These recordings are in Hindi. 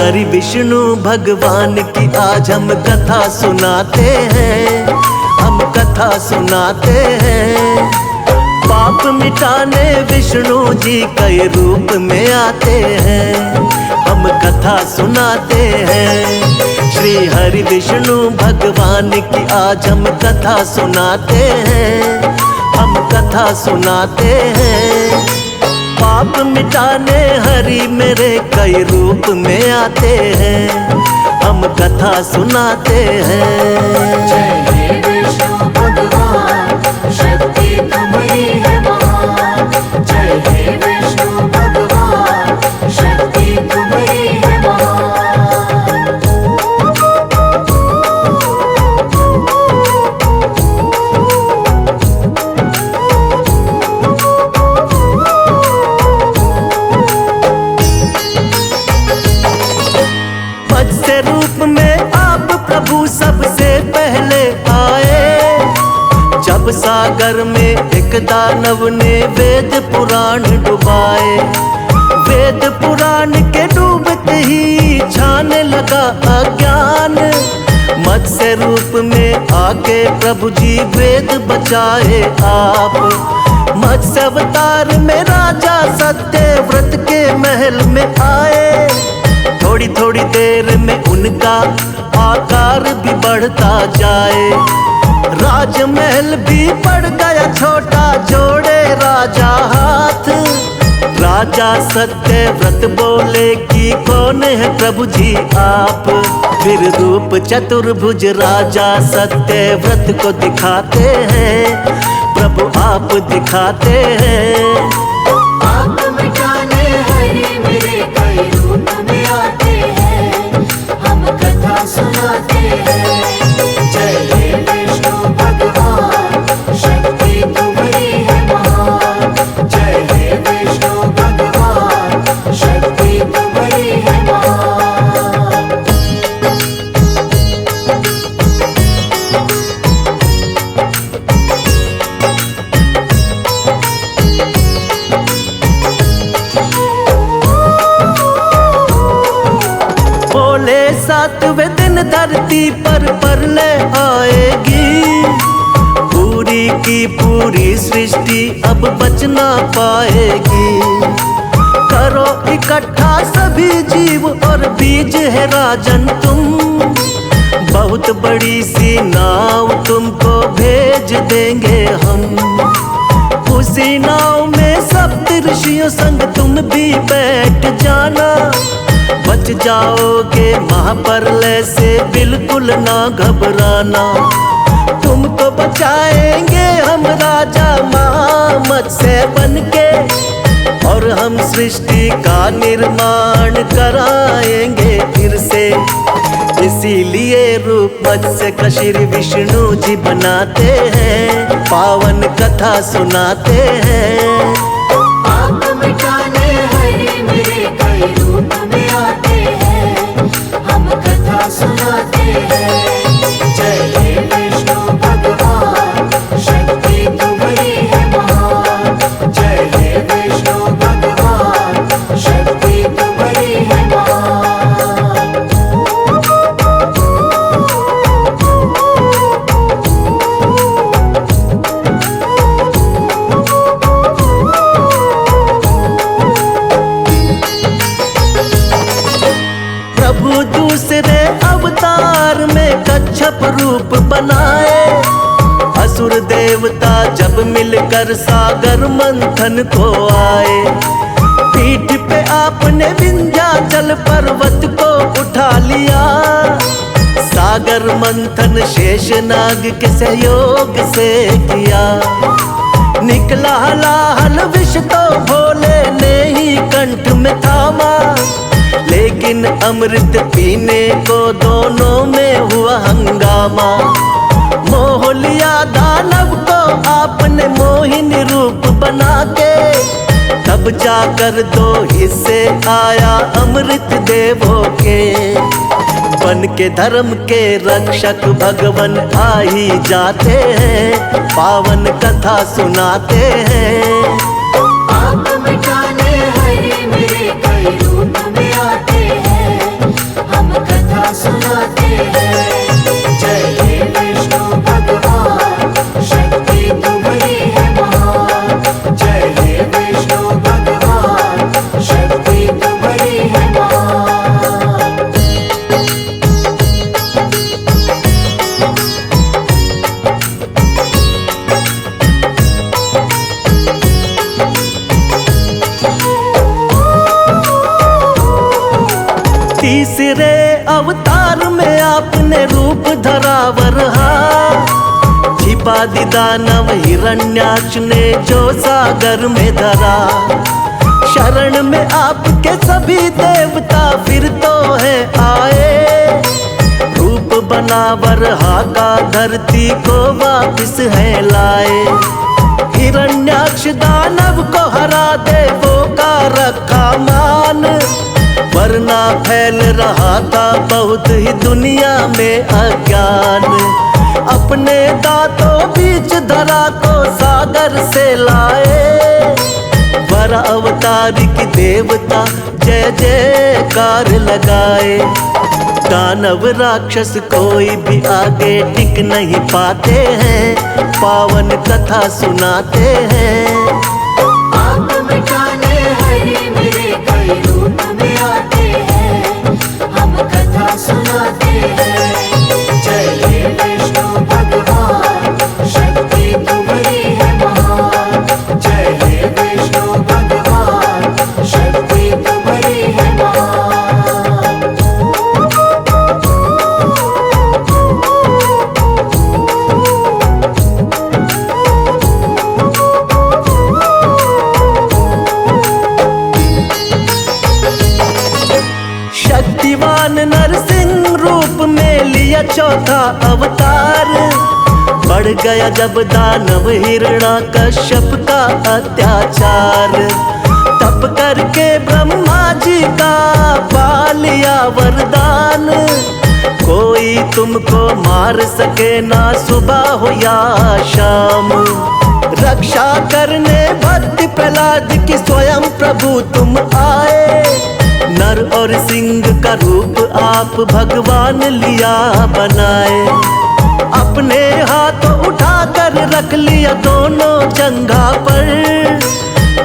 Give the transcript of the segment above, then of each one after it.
हरि विष्णु भगवान की आज हम कथा सुनाते हैं, हम कथा सुनाते हैं। पाप मिटाने विष्णु जी कई रूप में आते हैं, हम कथा सुनाते हैं। श्री हरि विष्णु भगवान की आज हम कथा सुनाते हैं, हम कथा सुनाते हैं। पाप मिटाने हरि मेरे कई रूप में आते हैं, हम कथा सुनाते हैं। जय हे विष्णु भगवान, शक्ति तुम्हारी है महान। जय हे विष्णु भगवान, शक्ति तुम्हारी है महान। मत्स्य रूप में आप प्रभु सबसे पहले आए, जब सागर में एक दानव ने वेद पुराण डुबाए। वेद पुराण के डूबते ही छाने लगा अज्ञान, मत्स्य रूप में आके प्रभु जी वेद बचाए आप। मत्स्य अवतार में राजा सत्यव्रत के महल में आए, थोड़ी थोड़ी देर में उनका आकार भी बढ़ता जाए। राजमहल भी पड़ गया छोटा, जोड़े राजा हाथ। राजा सत्यव्रत बोले कि कौन है प्रभु जी आप। फिर रूप चतुर्भुज राजा सत्यव्रत को दिखाते हैं, प्रभु आप दिखाते हैं। पाप मिटाने हरि मेरे कई रूप में आते हैं, हम कथा सुनाते हैं। जय हे विष्णु भगवान, शक्ति तुम्हारी है महान। जय हे विष्णु भगवान, शक्ति तुम्हारी है महान। बोले सातवें दिन धरती पर प्रलय आएगी, पूरी की पूरी सृष्टि अब बच ना पाएगी। करो इकट्ठा सभी जीव और बीज है राजन तुम, बहुत बड़ी सी नाव तुमको भेज देंगे हम। उसी नाव में सप्त ऋषियों संग तुम भी बैठ जाना, बच जाओगे महाप्रलय से बिल्कुल ना घबराना। तुमको बचाएंगे हम राजा महामत्स्य बनके, और हम सृष्टि का निर्माण कराएंगे फिर से। इसीलिए रूप मत्स्य का श्री विष्णु जी बनाते हैं, पावन कथा सुनाते हैं। पाप मिटाने हरि मेरे कई रूप में आते हैं, हम कथा सुनाते हैं। जय हे विष्णु भगवान, शक्ति तुम्हारी है महान। जय हे विष्णु भगवान, शक्ति तुम्हारी है महान। प्रभु दूसरे अवतार में कच्छप रूप बनाए, असुर देवता जब मिलकर सागर मंथन को आए। पीठ पे आपने विंध्याचल पर्वत को उठा लिया, सागर मंथन शेषनाग के सहयोग से किया। निकला हलाहल विष तो भोले ने ही कंठ में थामा, लेकिन अमृत पीने को दोनों में हुआ हंगामा। मोह लिया दानव को आपने मोहिनी रूप बना के, तब जाकर दो हिस्से आया अमृत देवों के। बन के धर्म के रक्षक भगवन आ ही जाते हैं, पावन कथा सुनाते हैं। पाप मिटाने हरि मेरे कई रूप में आते हैं, तीसरे अवतार में आपने रूप धरा वरहा, छिपा दी दानव हिरण्याक्ष ने जो सागर में धरा। शरण में आपके सभी देवता फिर तो है आए, रूप बना वरहा का धरती को वापिस है लाए। हिरण्याक्ष दानव को हरा देवों का रखा मान, वरना फैल रहा था बहुत ही दुनिया में अज्ञान। अपने दांतों बीच धरा को सागर से लाए, वर अवतारी की देवता जय जयकार लगाए। दानव राक्षस कोई भी आगे टिक नहीं पाते हैं, पावन कथा सुनाते हैं। पाप मिटाने हरे मेरे कई रूप में आते हैं, हम कथा सुनाते हैं। जय हे विष्णु भगवान, शक्ति तुम्हारी है महान। जय हे विष्णु भगवान, शक्ति तुम्हारी है महान। शक्तिवान नरसिंह रूप में लिया चौथा अवतार, बढ़ गया जब दानव हिरण्याकश्यप का अत्याचार। तप करके ब्रह्मा जी का पा लिया वरदान, कोई तुमको मार सके ना सुबह हो या शाम। रक्षा करने भक्त प्रहलाद की स्वयं प्रभु तुम आए, नर और सिंह का रूप आप भगवान लिया बनाए। अपने हाथों उठाकर रख लिया दोनों जंघा पर,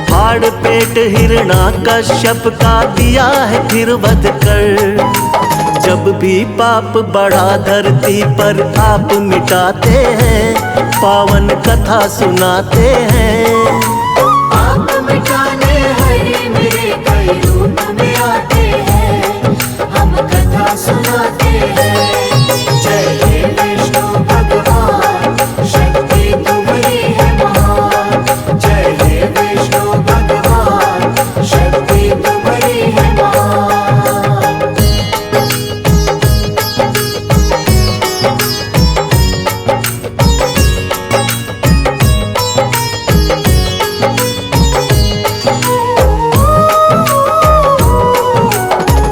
फाड़ पेट हिरण्याकश्यप का दिया है फिर वध कर। जब भी पाप बढ़ा धरती पर आप मिटाते हैं, पावन कथा सुनाते हैं। पाप मिटाने हरे मेरे कई रूप में आते हैं, हम कथा सुनाते हैं। जय हे विष्णु भगवान, शक्ति तुम्हारी है महान। जय हे विष्णु भगवान, शक्ति तुम्हारी है महान।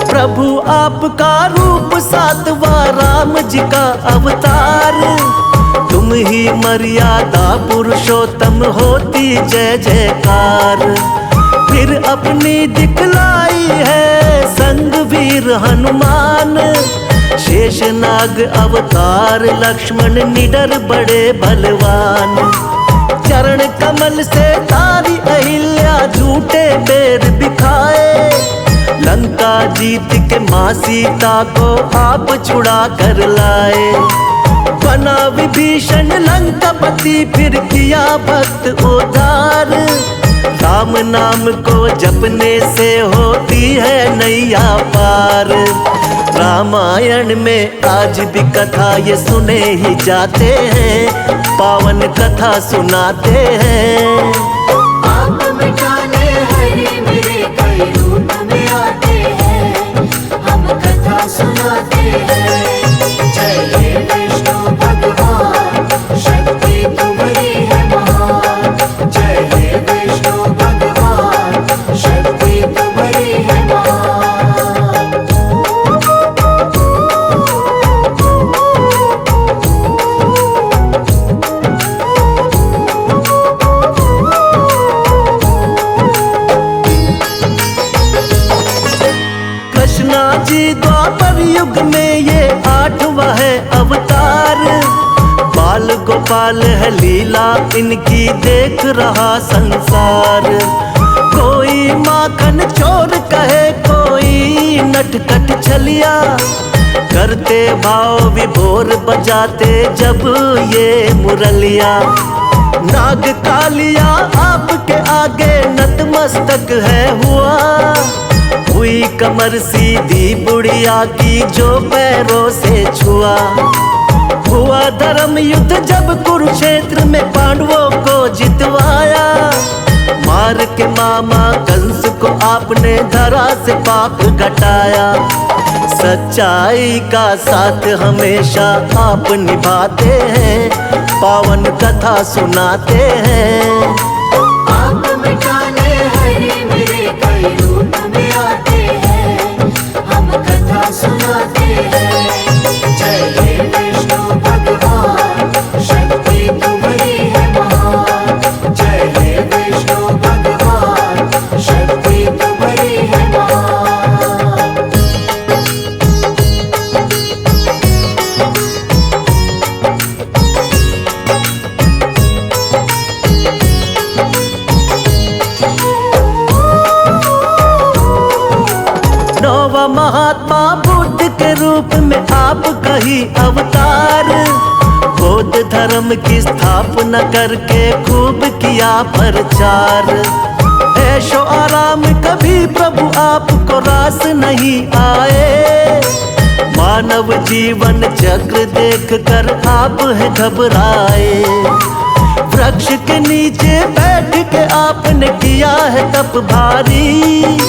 प्रभु आपका रूप सातवां राम जी का अवतार, तुम ही मर्यादा पुरुषोत्तम होती जय जयकार। फिर अपनी दिखलाई है संग वीर हनुमान, शेषनाग अवतार लक्ष्मण निडर बड़े बलवान। चरण कमल से तारी अहिल्या झूठे बेर बिखाए, लंका जीत के माँ सीता को आप छुड़ा कर लाए। बना विभीषण लंकापति फिर किया भक्त उद्धार, राम नाम को जपने से होती है नैया पार। रामायण में आज भी कथा ये सुने ही जाते हैं, पावन कथा सुनाते हैं। पाप मिटाने हरे मेरे कई रूप में आते हैं, हम कथा सुनाते हैं। जय हे विष्णु भगवान, शक्ति तुम्हारी है महान। जय हे विष्णु भगवान, शक्ति तुम्हारी है महान। कृष्णा जी द्वापर युग में ये आठवां है अवतार, बाल गोपाल है लीला इनकी देख रहा संसार। कोई माखन चोर कहे कोई नटखट छलिया, करते भाव विभोर बजाते जब ये मुरलिया। नाग कालिया आपके आगे नतमस्तक है हुआ हुई कमर सीधी बुढ़िया की जो पैरों से छुआ। हुआ धर्म युद्ध जब कुरुक्षेत्र में पांडवों को जितवाया। मार के मामा कंस को आपने धरा से पाप घटाया। सच्चाई का साथ हमेशा आप निभाते हैं, पावन कथा सुनाते हैं। आप मिटाने हरि मेरे कई रूप में आते हैं, हम कथा सुनाते हैं। जय हे विष्णु भगवान, शक्ति तुम्हारी है महान। जय हे विष्णु भगवान, शक्ति तुम्हारी है महान। नौवा महात्मा बुद्ध के रूप में आप कही अवतार। बौद्ध धर्म की स्थापना करके खूब किया प्रचार। ऐशो आराम कभी प्रभु आपको रास नहीं आए। मानव जीवन चक्र देख कर आप है घबराए। वृक्ष के नीचे बैठ के आपने किया है तप भारी।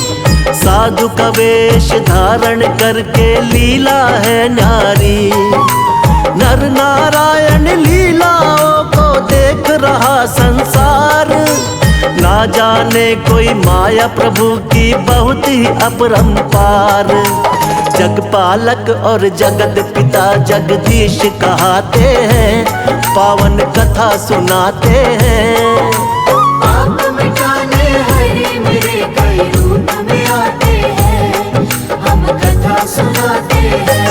साधु का वेश धारण करके लीला है न्यारी। नर नारायण लीलाओं को देख रहा संसार। ना जाने कोई माया प्रभु की बहुत ही अपरंपार। जगपालक और जगत पिता जगदीश कहाते हैं, पावन कथा सुनाते हैं। आप मिटाने हरि मेरे कई रूप में आते हैं, हम कथा सुनाते हैं।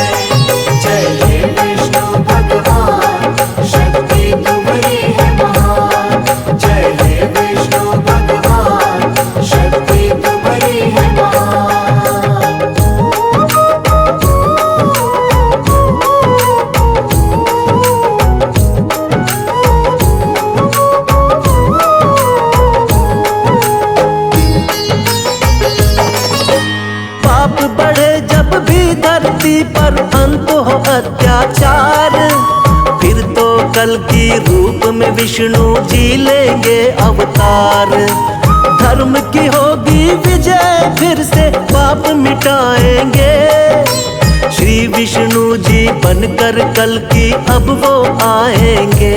जय हे विष्णु भगवान, शक्ति तुम्हारी है महान। जय हे विष्णु भगवान, शक्ति तुम्हारी है महान। पाप बढ़े जब भी धरती पर अंत हो अत्याचार। फिर तो कल की रूप में विष्णु जी लेंगे अवतार। धर्म की होगी विजय, फिर से पाप मिटाएंगे। श्री विष्णु जी बनकर कल की अब वो आएंगे।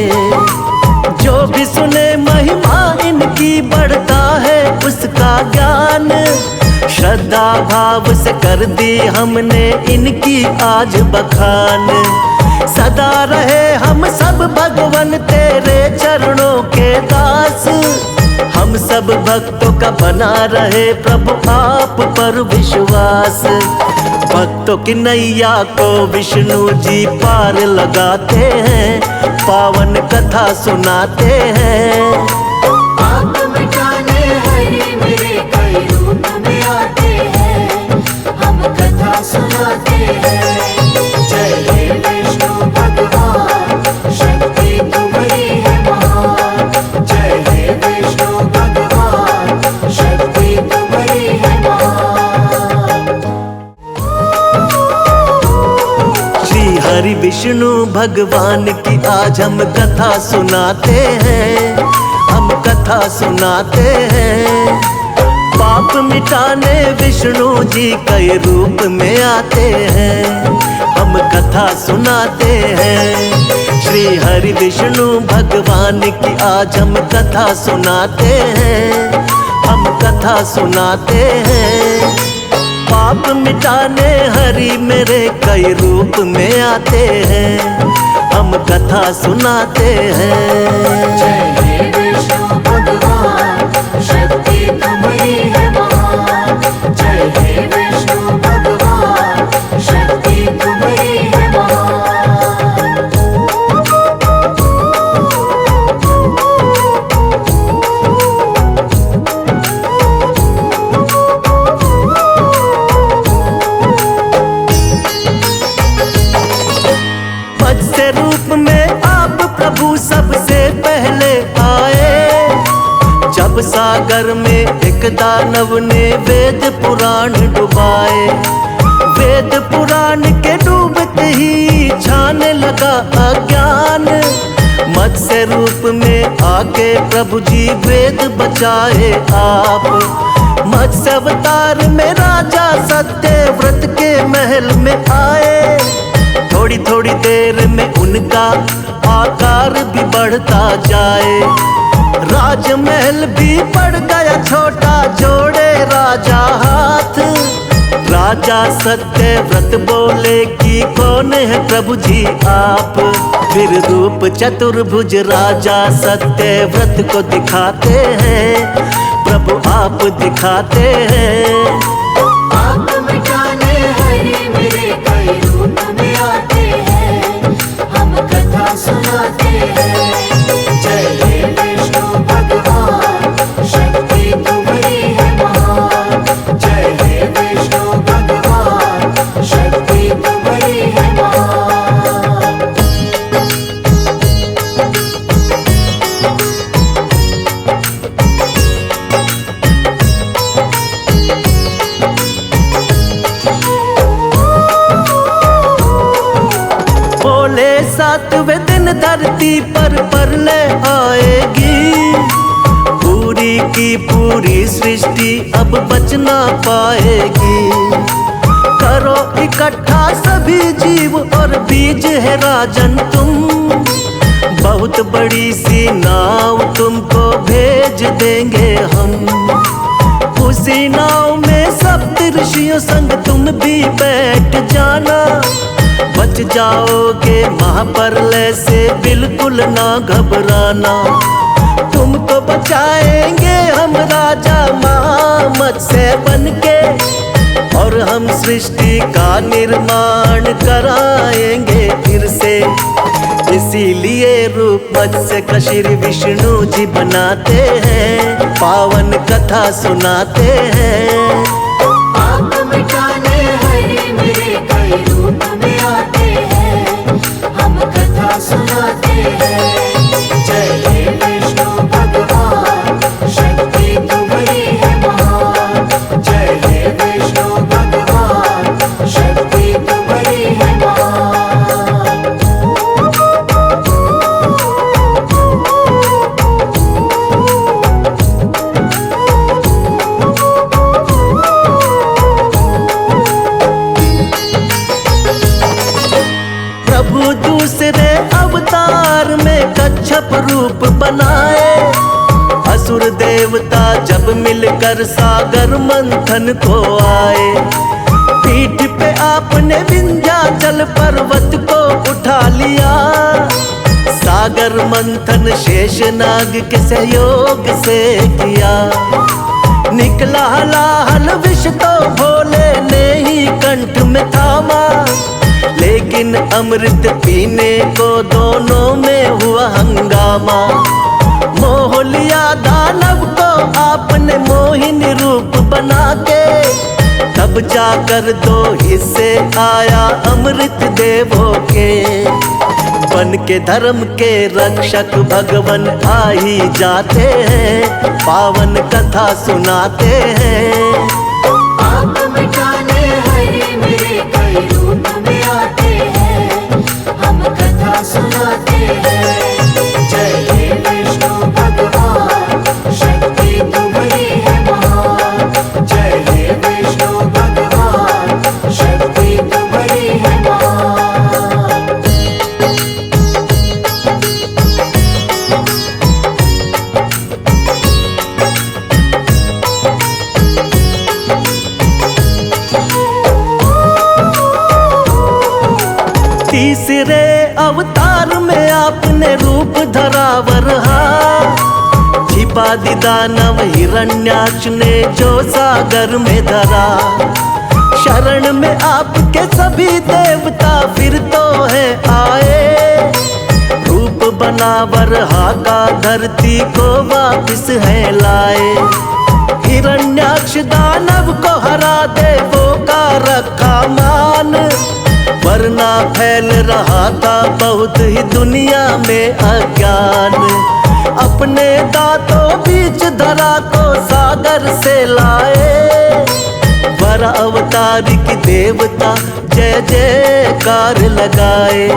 जो भी सुने महिमा इनकी बढ़ता है उसका ज्ञान। श्रद्धा भाव से कर दी हमने इनकी आज बखान। सदा रहे हम सब भगवन तेरे चरणों के दास। हम सब भक्तों का बना रहे प्रभु आप पर विश्वास। भक्तों की नैया को विष्णु जी पार लगाते हैं, पावन कथा सुनाते हैं। आप मिटाने हरि मेरे कई रूप में आते हैं, हम कथा सुनाते हैं। जय हे विष्णु भगवान, शक्ति तुम्हारी है महान। जय हे विष्णु भगवान, शक्ति तुम्हारी है महान। श्री हरि विष्णु भगवान की आज हम कथा सुनाते हैं, हम कथा सुनाते हैं। पाप मिटाने विष्णु जी कई रूप में आते हैं, हम कथा सुनाते हैं। श्री हरि विष्णु भगवान की आज हम कथा सुनाते हैं, हम कथा सुनाते हैं। पाप मिटाने हरि मेरे कई रूप में आते हैं, हम कथा सुनाते हैं। जय हे विष्णु भगवान, शक्ति तुम्हारी है महान। जय हे विष्णु भगवान, शक्ति तुम्हारी है महान। मत्स्य रूप में आप प्रभु सबसे पहले आए। जब सागर में एक दानव ने वेद पुराण डुबाए। वेद पुराण के डूबते ही छाने लगा अज्ञान। मत्स्य रूप में आके प्रभु जी वेद बचाए आप। मत्स्य अवतार में राजा सत्यव्रत के महल में आए। थोड़ी थोड़ी देर में उनका आकार भी बढ़ता जाए। राजमहल भी पड़ गया छोटा, जोड़े राजा हाथ। राजा सत्यव्रत बोले कि कौन है प्रभु जी आप। फिर रूप चतुर्भुज राजा सत्यव्रत को दिखाते हैं, प्रभु आप दिखाते हैं। पाप मिटाने हरि मेरे कई रूप में आते हैं, हम कथा सुनाते हैं। जय हे विष्णु भगवान, शक्ति तुम्हारी है महान। जय हे विष्णु भगवान, शक्ति तुम्हारी है महान। बोले सातवें दिन धरती पर प्रलय आएगी। पूरी की पूरी सृष्टि अब बच ना पाएगी। करो इकट्ठा सभी जीव और बीज है राजन तुम। बहुत बड़ी सी नाव तुमको भेज देंगे हम। उसी नाव में सप्त ऋषियों संग तुम भी बैठ जाना। बच जाओगे महाप्रलय से बिल्कुल ना घबराना। तुमको बचाएंगे हम राजा मत्स्य बनके, और हम सृष्टि का निर्माण कराएंगे फिर से। इसीलिए रूप मत्स्य का श्री विष्णु जी बनाते हैं, पावन कथा सुनाते हैं। पाप मिटाने हरि मेरे कई रूप में आते हैं, हम कथा सुनाते हैं। जय हे विष्णु भगवान, शक्ति तुम्हारी है महान। जय हे विष्णु भगवान, शक्ति तुम्हारी है महान। प्रभु दूसरे अवतार में कच्छप रूप बनाए। असुर देवता जब मिलकर सागर मंथन को आए। पीठ पे आपने विंध्याचल पर्वत को उठा लिया। सागर मंथन शेषनाग के सहयोग से किया। निकला हलाहल विष तो भोले ने ही कंठ में थामा। लेकिन अमृत पीने को दोनों में हुआ हंगामा। मोह लिया दानव को आपने मोहिनी रूप बना के। तब जाकर दो हिस्से आया अमृत देवों के। बन के धर्म के रक्षक भगवन आ ही जाते हैं, पावन कथा सुनाते हैं। पाप मिटाने हरि मेरे कई रूप में आते हैं, हम कथा सुनाते हैं। जय हे विष्णु भगवान, शक्ति तुम्हारी है महान। जय हे विष्णु भगवान, शक्ति तुम्हारी है महान। तीसरे अवतार में आपने रूप धरा वरहा। छिपा दी दानव हिरण्याक्ष ने जो सागर में धरा। शरण में आपके सभी देवता फिर तो है आए। रूप बना वरहा का धरती को वापिस है लाए। हिरण्याक्ष दानव को हरा देवों का रखा मान। वरना फैल रहा था बहुत ही दुनिया में अज्ञान। अपने दांतों बीच धरा को सागर से लाए। वर अवतार की देवता जय जयकार लगाए।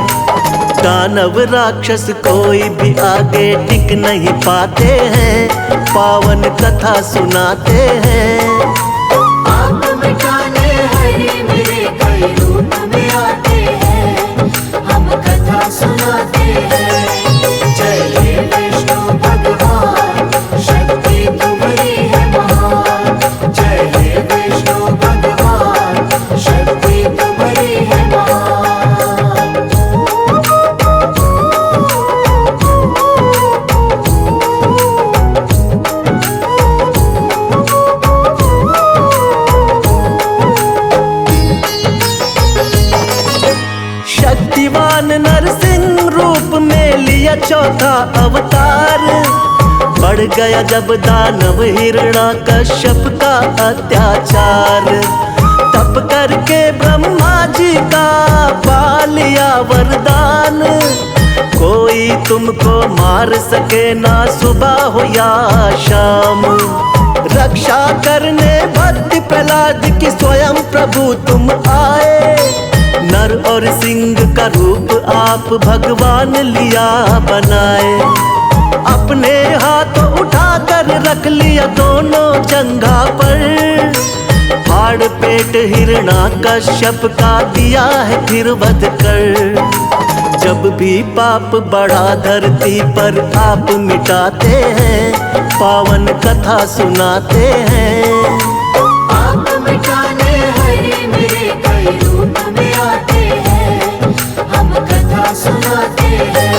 दानव राक्षस कोई भी आगे टिक नहीं पाते हैं, पावन कथा सुनाते हैं। आप मिटाने हरे मेरे कई रूप में आते हैं, हम कथा सुनाते हैं। जय हे विष्णु भगवान, शक्ति तुम्हारी है महान। जय हे विष्णु भगवान, शक्ति तुम्हारी है महान। शक्तिवान नरसिंह रूप में लिया चौथा अवतार। बढ़ गया जब दानव हिरण्याकश्यप का अत्याचार। तप करके ब्रह्मा जी का पा लिया वरदान। कोई तुमको मार सके ना सुबह हो या शाम। रक्षा करने भक्ति प्रहलाद की स्वयं प्रभु तुम आए। नर और सिंह का रूप आप भगवान लिया बनाए। अपने हाथों उठाकर रख लिया दोनों जंघा पर। फाड़ पेट हिरण्याकश्यप का दिया है फिर वध कर। जब भी पाप बढ़ा धरती पर आप मिटाते हैं, पावन कथा सुनाते हैं। आप मिटाने हरे मेरे कई रूप में आते हैं, हम कथा सुनाते हैं।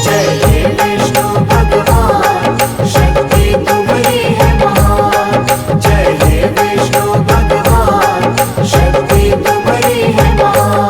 जय हे विष्णु भगवान, शक्ति तुम्हारी है महान। जय हे विष्णु भगवान, शक्ति तुम्हारी है महान।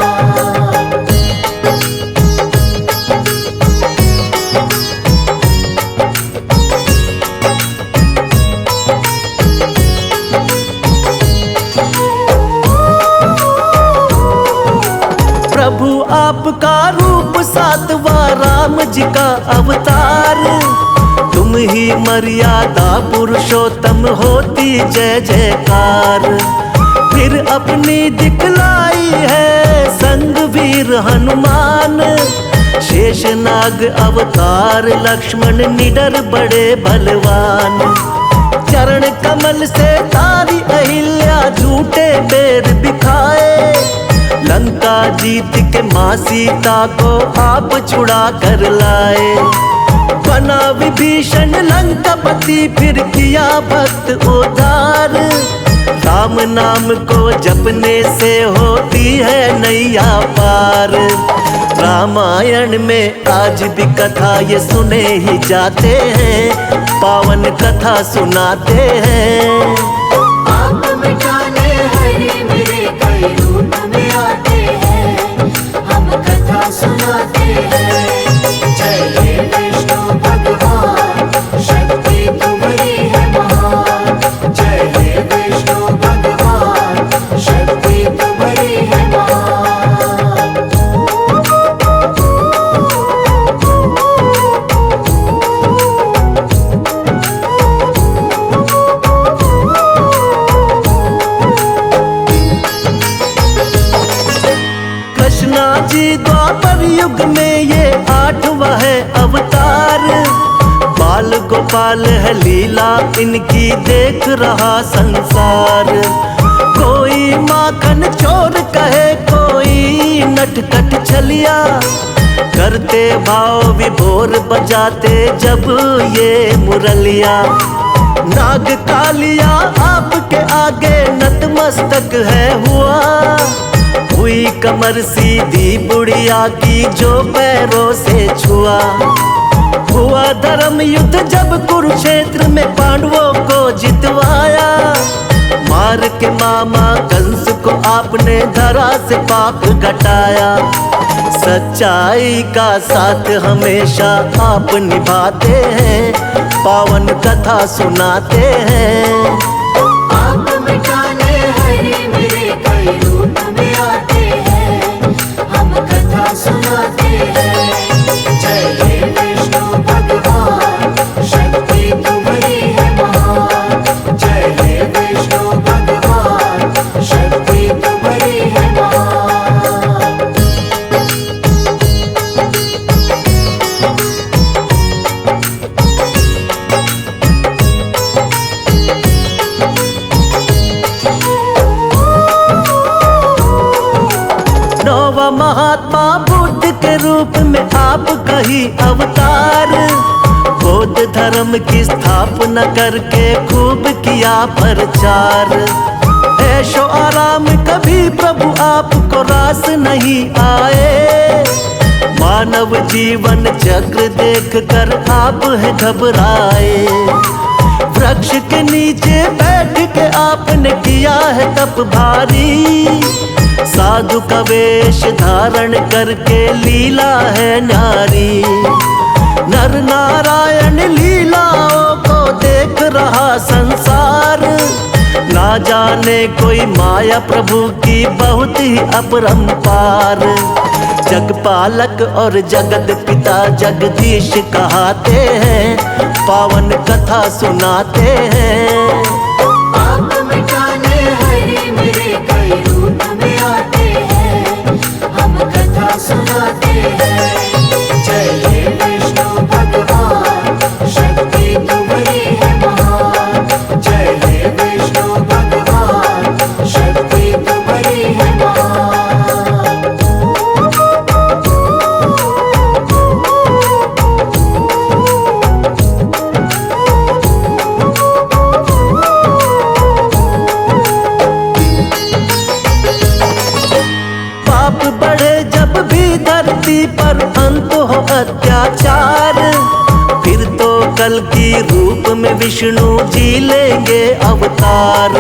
प्रभु आपका रूप सातवां राम जी का अवतार। तुम ही मर्यादा पुरुषोत्तम होती जय जयकार। फिर अपनी दिखलाई है संग वीर हनुमान। शेषनाग अवतार लक्ष्मण निडर बड़े बलवान। चरण कमल से तारी अहिल्या झूठे बेर बिखाए। लंका जीत के मां सीता को आप छुड़ा कर लाए। बना विभीषण लंकापति फिर किया भक्त उद्धार। राम नाम को जपने से होती है नैया पार। रामायण में आज भी कथा ये सुने ही जाते हैं, पावन कथा सुनाते हैं। आप मिटाने हरे मेरे कई रूप में आते हैं, हम कथा सुनाते हैं। जय हे विष्णु भगवान, शक्ति तुम्हारी है महान। जय हे विष्णु भगवान, शक्ति तुम्हारी है महान। कृष्णा जी द्वापर युग में ये 8वां है अवतार। बाल गोपाल है लीला इनकी देख रहा संसार। कोई माखन चोर कहे कोई नटखट छलिया। करते भाव विभोर बजाते जब ये मुरलिया। नाग कालिया आपके आगे नतमस्तक है हुआ। हुई कमर सीधी बुढ़िया की जो पैरों से छुआ। हुआ धर्म युद्ध जब कुरुक्षेत्र में पांडवों को जितवाया। मार के मामा कंस को आपने धरा से पाप घटाया। सच्चाई का साथ हमेशा आप निभाते हैं, पावन कथा सुनाते हैं। आप मिटाने हरे मेरे कई रूप में आते हैं, हम कथा सुनाते हैं। जय हे विष्णु भगवान, हुआ महात्मा बुद्ध के रूप में आपका ही अवतार। बौद्ध धर्म की स्थापना करके खूब किया प्रचार। ऐशो आराम कभी प्रभु आपको रास नहीं आए। मानव जीवन चक्र देख कर आप है घबराए। वृक्ष के नीचे बैठ के आपने किया है तप भारी। साधु का वेश धारण करके लीला है न्यारी। नर नारायण लीलाओं को देख रहा संसार। ना जाने कोई माया प्रभु की बहुत ही अपरंपार। जगपालक और जगत पिता जगदीश कहाते हैं, पावन कथा सुनाते हैं। पाप मिटाने हरि मेरे कई रूप में आते हैं, हम कथा सुनाते हैं। जय हे विष्णु भगवान, शक्ति तुम्हारी है महान। जय हे विष्णु भगवान, शक्ति तुम्हारी है महान। पाप बढ़े जब भी धरती पर अंत हो अत्याचार। फिर तो कल की रूप में विष्णु जी लेंगे अवतार।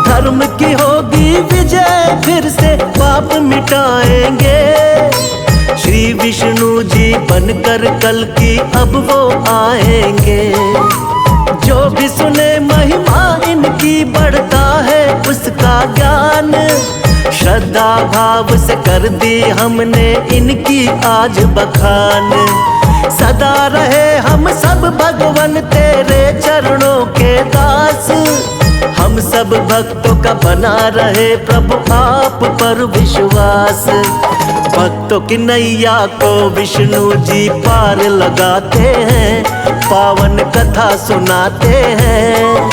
धर्म की होगी विजय, फिर से पाप मिटाएंगे। श्री विष्णु जी बनकर कल की अब वो आएंगे। जो भी सुने महिमा इनकी बढ़ता है उसका ज्ञान। श्रद्धा भाव से कर दी हमने इनकी आज बखान। सदा रहे हम सब भगवन तेरे चरणों के दास। हम सब भक्तों का बना रहे प्रभु आप पर विश्वास। भक्तों की नैया को विष्णु जी पार लगाते हैं, पावन कथा सुनाते हैं।